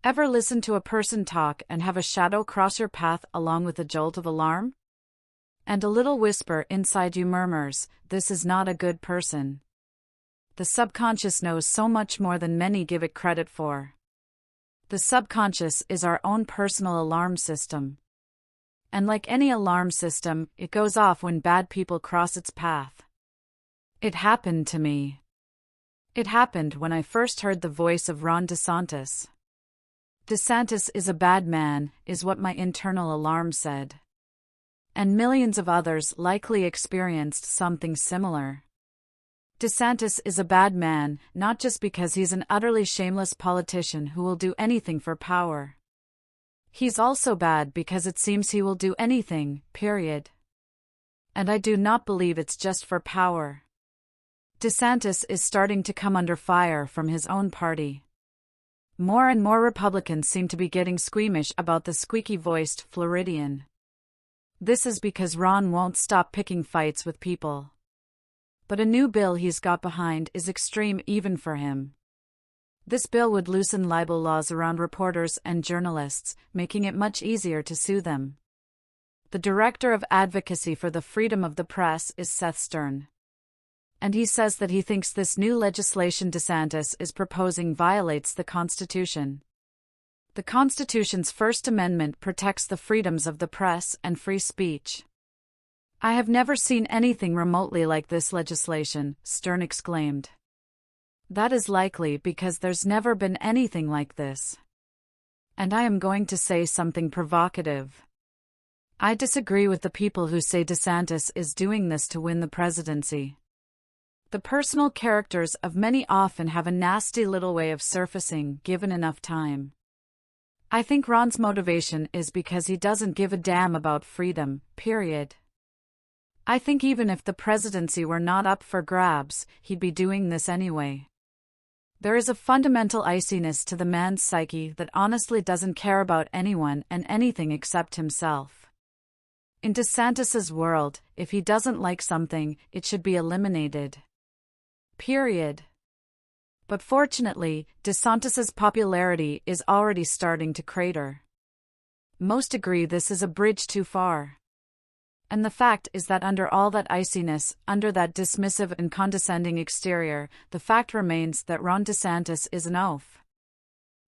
Ever listen to a person talk and have a shadow cross your path along with a jolt of alarm? And a little whisper inside you murmurs, "This is not a good person." The subconscious knows so much more than many give it credit for. The subconscious is our own personal alarm system. And like any alarm system, it goes off when bad people cross its path. It happened to me. It happened when I first heard the voice of Ron DeSantis. DeSantis is a bad man, is what my internal alarm said. And millions of others likely experienced something similar. DeSantis is a bad man, not just because he's an utterly shameless politician who will do anything for power. He's also bad because it seems he will do anything, period. And I do not believe it's just for power. DeSantis is starting to come under fire from his own party. More and more Republicans seem to be getting squeamish about the squeaky-voiced Floridian. This is because Ron won't stop picking fights with people. But a new bill he's got behind is extreme even for him. This bill would loosen libel laws around reporters and journalists, making it much easier to sue them. The Director of Advocacy for the Freedom of the Press is Seth Stern. And he says that he thinks this new legislation DeSantis is proposing violates the Constitution. The Constitution's First Amendment protects the freedoms of the press and free speech. "I have never seen anything remotely like this legislation," Stern exclaimed. "That is likely because there's never been anything like this. And I am going to say something provocative. I disagree with the people who say DeSantis is doing this to win the presidency. The personal characters of many often have a nasty little way of surfacing given enough time. I think Ron's motivation is because he doesn't give a damn about freedom, period. I think even if the presidency were not up for grabs, he'd be doing this anyway. There is a fundamental iciness to the man's psyche that honestly doesn't care about anyone and anything except himself. In DeSantis's world, if he doesn't like something, it should be eliminated. Period. But fortunately, DeSantis's popularity is already starting to crater. Most agree this is a bridge too far. And the fact is that under all that iciness, under that dismissive and condescending exterior, the fact remains that Ron DeSantis is an oaf.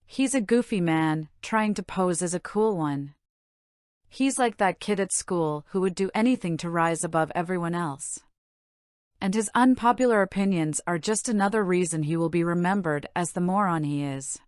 He's a goofy man, trying to pose as a cool one. He's like that kid at school who would do anything to rise above everyone else. And his unpopular opinions are just another reason he will be remembered as the moron he is.